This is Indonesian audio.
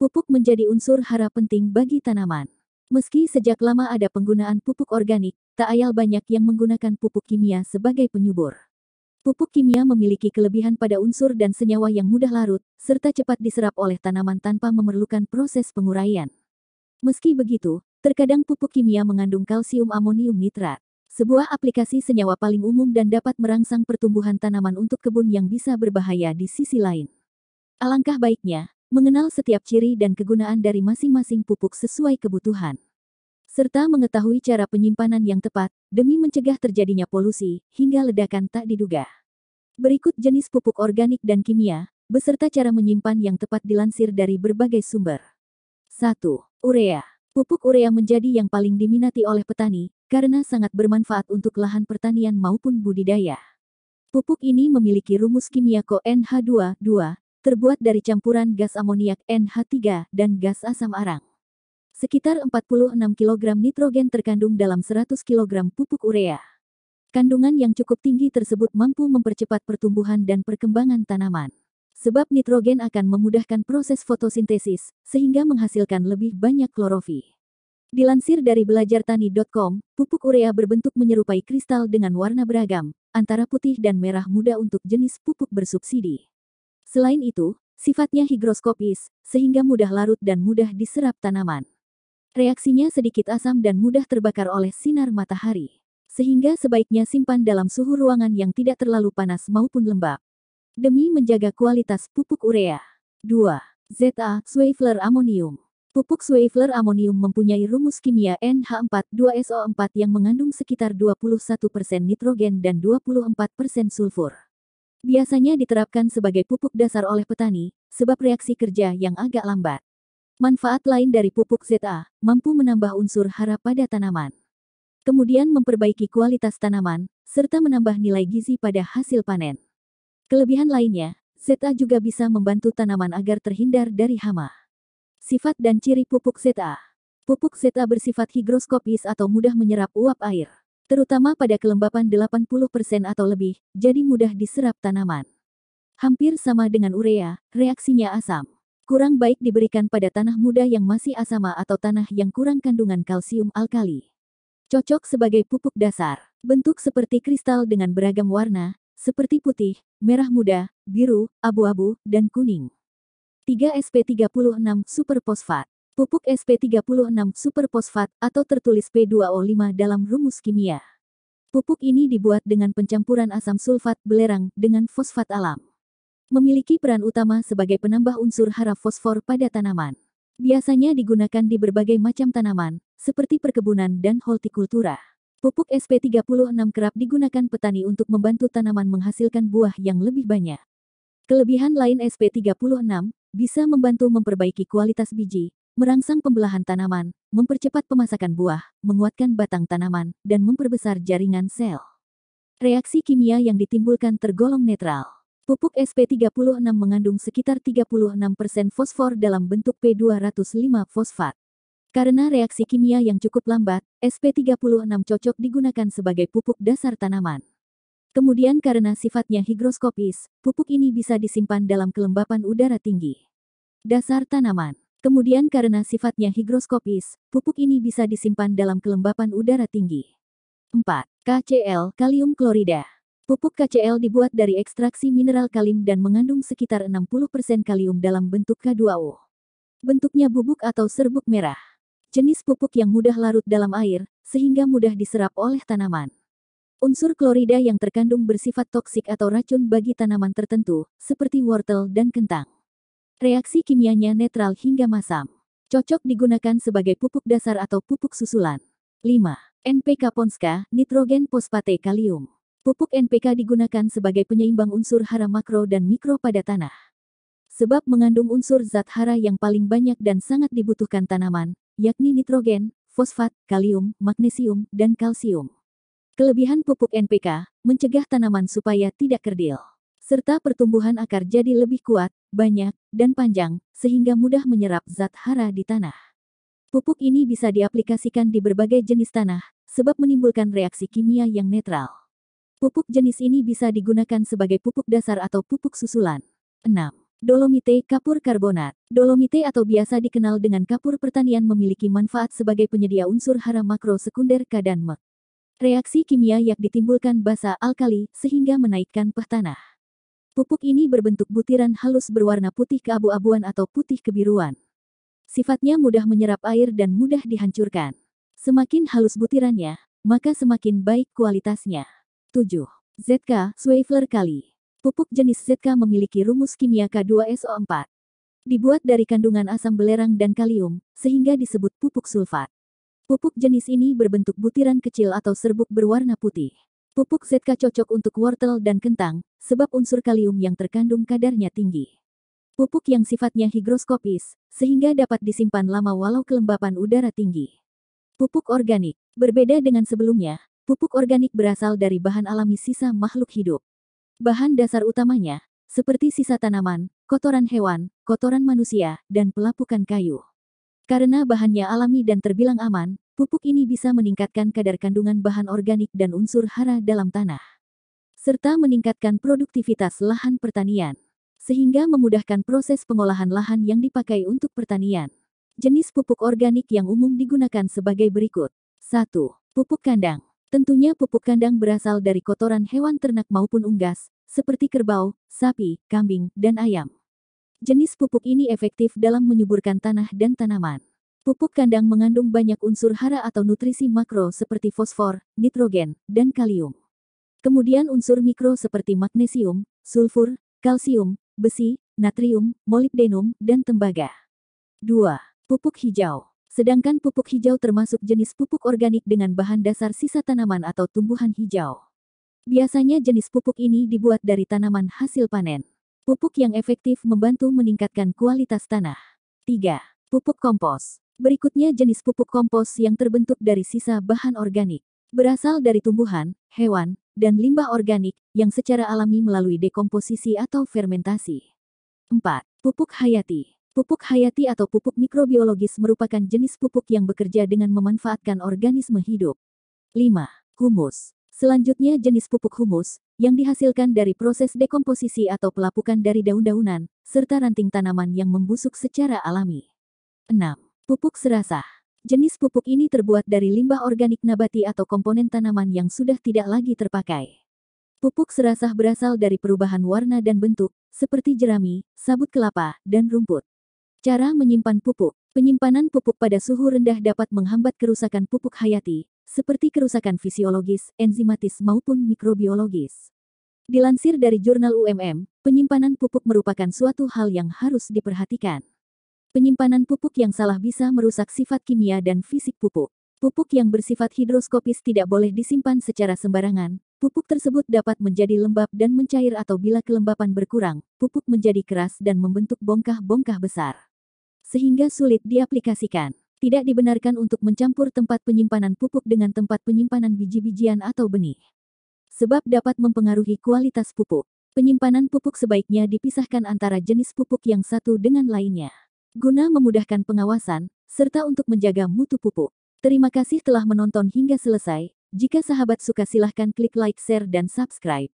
Pupuk menjadi unsur hara penting bagi tanaman. Meski sejak lama ada penggunaan pupuk organik, tak ayal banyak yang menggunakan pupuk kimia sebagai penyubur. Pupuk kimia memiliki kelebihan pada unsur dan senyawa yang mudah larut, serta cepat diserap oleh tanaman tanpa memerlukan proses penguraian. Meski begitu, terkadang pupuk kimia mengandung kalsium amonium nitrat, sebuah aplikasi senyawa paling umum dan dapat merangsang pertumbuhan tanaman untuk kebun yang bisa berbahaya di sisi lain. Alangkah baiknya, mengenal setiap ciri dan kegunaan dari masing-masing pupuk sesuai kebutuhan, serta mengetahui cara penyimpanan yang tepat, demi mencegah terjadinya polusi, hingga ledakan tak diduga. Berikut jenis pupuk organik dan kimia, beserta cara menyimpan yang tepat dilansir dari berbagai sumber. 1. Urea. Pupuk urea menjadi yang paling diminati oleh petani, karena sangat bermanfaat untuk lahan pertanian maupun budidaya. Pupuk ini memiliki rumus kimia NH2, terbuat dari campuran gas amoniak NH3 dan gas asam arang. Sekitar 46 kg nitrogen terkandung dalam 100 kg pupuk urea. Kandungan yang cukup tinggi tersebut mampu mempercepat pertumbuhan dan perkembangan tanaman. Sebab nitrogen akan memudahkan proses fotosintesis, sehingga menghasilkan lebih banyak klorofil. Dilansir dari belajartani.com, pupuk urea berbentuk menyerupai kristal dengan warna beragam, antara putih dan merah muda untuk jenis pupuk bersubsidi. Selain itu, sifatnya higroskopis, sehingga mudah larut dan mudah diserap tanaman. Reaksinya sedikit asam dan mudah terbakar oleh sinar matahari, sehingga sebaiknya simpan dalam suhu ruangan yang tidak terlalu panas maupun lembab, demi menjaga kualitas pupuk urea. 2. ZA, Swaveler Amonium. Pupuk Swaveler Amonium mempunyai rumus kimia NH4,2SO4 yang mengandung sekitar 21% nitrogen dan 24% sulfur. Biasanya diterapkan sebagai pupuk dasar oleh petani, sebab reaksi kerja yang agak lambat. Manfaat lain dari pupuk ZA, mampu menambah unsur hara pada tanaman, kemudian memperbaiki kualitas tanaman, serta menambah nilai gizi pada hasil panen. Kelebihan lainnya, ZA juga bisa membantu tanaman agar terhindar dari hama. Sifat dan ciri pupuk ZA. Pupuk ZA bersifat higroskopis atau mudah menyerap uap air, terutama pada kelembapan 80% atau lebih, jadi mudah diserap tanaman. Hampir sama dengan urea, reaksinya asam. Kurang baik diberikan pada tanah muda yang masih asama atau tanah yang kurang kandungan kalsium alkali. Cocok sebagai pupuk dasar. Bentuk seperti kristal dengan beragam warna, seperti putih, merah muda, biru, abu-abu, dan kuning. 3 SP36 Super Fosfat. Pupuk SP36 Super Fosfat atau tertulis P2O5 dalam rumus kimia. Pupuk ini dibuat dengan pencampuran asam sulfat belerang dengan fosfat alam. Memiliki peran utama sebagai penambah unsur hara fosfor pada tanaman. Biasanya digunakan di berbagai macam tanaman, seperti perkebunan dan hortikultura. Pupuk SP36 kerap digunakan petani untuk membantu tanaman menghasilkan buah yang lebih banyak. Kelebihan lain SP36, bisa membantu memperbaiki kualitas biji, merangsang pembelahan tanaman, mempercepat pemasakan buah, menguatkan batang tanaman, dan memperbesar jaringan sel. Reaksi kimia yang ditimbulkan tergolong netral. Pupuk SP36 mengandung sekitar 36% fosfor dalam bentuk P205 fosfat. Karena reaksi kimia yang cukup lambat, SP36 cocok digunakan sebagai pupuk dasar tanaman. Kemudian karena sifatnya higroskopis, pupuk ini bisa disimpan dalam kelembapan udara tinggi. Dasar tanaman. Kemudian karena sifatnya higroskopis, pupuk ini bisa disimpan dalam kelembapan udara tinggi. 4. KCl, kalium klorida. Pupuk KCl dibuat dari ekstraksi mineral kalim dan mengandung sekitar 60% kalium dalam bentuk K2O. Bentuknya bubuk atau serbuk merah. Jenis pupuk yang mudah larut dalam air, sehingga mudah diserap oleh tanaman. Unsur klorida yang terkandung bersifat toksik atau racun bagi tanaman tertentu, seperti wortel dan kentang. Reaksi kimianya netral hingga masam. Cocok digunakan sebagai pupuk dasar atau pupuk susulan. 5. NPK Ponska, nitrogen fosfate kalium. Pupuk NPK digunakan sebagai penyeimbang unsur hara makro dan mikro pada tanah. Sebab mengandung unsur zat hara yang paling banyak dan sangat dibutuhkan tanaman, yakni nitrogen, fosfat, kalium, magnesium, dan kalsium. Kelebihan pupuk NPK, mencegah tanaman supaya tidak kerdil, serta pertumbuhan akar jadi lebih kuat, banyak, dan panjang, sehingga mudah menyerap zat hara di tanah. Pupuk ini bisa diaplikasikan di berbagai jenis tanah, sebab menimbulkan reaksi kimia yang netral. Pupuk jenis ini bisa digunakan sebagai pupuk dasar atau pupuk susulan. 6. Dolomite kapur karbonat. Dolomite atau biasa dikenal dengan kapur pertanian memiliki manfaat sebagai penyedia unsur hara makro sekunder K dan Mg. Reaksi kimia yang ditimbulkan basa alkali sehingga menaikkan pH tanah. Pupuk ini berbentuk butiran halus berwarna putih keabu-abuan atau putih kebiruan. Sifatnya mudah menyerap air dan mudah dihancurkan. Semakin halus butirannya, maka semakin baik kualitasnya. 7. ZK Swaveler Kali. Pupuk jenis ZK memiliki rumus kimia K2SO4. Dibuat dari kandungan asam belerang dan kalium, sehingga disebut pupuk sulfat. Pupuk jenis ini berbentuk butiran kecil atau serbuk berwarna putih. Pupuk ZK cocok untuk wortel dan kentang, sebab unsur kalium yang terkandung kadarnya tinggi. Pupuk yang sifatnya higroskopis, sehingga dapat disimpan lama walau kelembapan udara tinggi. Pupuk organik. Berbeda dengan sebelumnya, pupuk organik berasal dari bahan alami sisa makhluk hidup. Bahan dasar utamanya, seperti sisa tanaman, kotoran hewan, kotoran manusia, dan pelapukan kayu. Karena bahannya alami dan terbilang aman, pupuk ini bisa meningkatkan kadar kandungan bahan organik dan unsur hara dalam tanah. Serta meningkatkan produktivitas lahan pertanian. Sehingga memudahkan proses pengolahan lahan yang dipakai untuk pertanian. Jenis pupuk organik yang umum digunakan sebagai berikut. 1. Pupuk kandang. Tentunya pupuk kandang berasal dari kotoran hewan ternak maupun unggas, seperti kerbau, sapi, kambing, dan ayam. Jenis pupuk ini efektif dalam menyuburkan tanah dan tanaman. Pupuk kandang mengandung banyak unsur hara atau nutrisi makro seperti fosfor, nitrogen, dan kalium. Kemudian unsur mikro seperti magnesium, sulfur, kalsium, besi, natrium, molibdenum, dan tembaga. 2. Pupuk hijau. Sedangkan pupuk hijau termasuk jenis pupuk organik dengan bahan dasar sisa tanaman atau tumbuhan hijau. Biasanya jenis pupuk ini dibuat dari tanaman hasil panen. Pupuk yang efektif membantu meningkatkan kualitas tanah. 3. Pupuk kompos. Berikutnya jenis pupuk kompos yang terbentuk dari sisa bahan organik. Berasal dari tumbuhan, hewan, dan limbah organik yang secara alami melalui dekomposisi atau fermentasi. 4. Pupuk hayati. Pupuk hayati atau pupuk mikrobiologis merupakan jenis pupuk yang bekerja dengan memanfaatkan organisme hidup. 5. Humus. Selanjutnya jenis pupuk humus, yang dihasilkan dari proses dekomposisi atau pelapukan dari daun-daunan, serta ranting tanaman yang membusuk secara alami. 6. Pupuk serasah. Jenis pupuk ini terbuat dari limbah organik nabati atau komponen tanaman yang sudah tidak lagi terpakai. Pupuk serasah berasal dari perubahan warna dan bentuk, seperti jerami, sabut kelapa, dan rumput. Cara menyimpan pupuk. Penyimpanan pupuk pada suhu rendah dapat menghambat kerusakan pupuk hayati, seperti kerusakan fisiologis, enzimatis maupun mikrobiologis. Dilansir dari jurnal UMM, penyimpanan pupuk merupakan suatu hal yang harus diperhatikan. Penyimpanan pupuk yang salah bisa merusak sifat kimia dan fisik pupuk. Pupuk yang bersifat hidroskopis tidak boleh disimpan secara sembarangan. Pupuk tersebut dapat menjadi lembab dan mencair atau bila kelembapan berkurang, pupuk menjadi keras dan membentuk bongkah-bongkah besar. Sehingga sulit diaplikasikan. Tidak dibenarkan untuk mencampur tempat penyimpanan pupuk dengan tempat penyimpanan biji-bijian atau benih. Sebab dapat mempengaruhi kualitas pupuk. Penyimpanan pupuk sebaiknya dipisahkan antara jenis pupuk yang satu dengan lainnya. Guna memudahkan pengawasan, serta untuk menjaga mutu pupuk. Terima kasih telah menonton hingga selesai. Jika sahabat suka silahkan klik like, share, dan subscribe.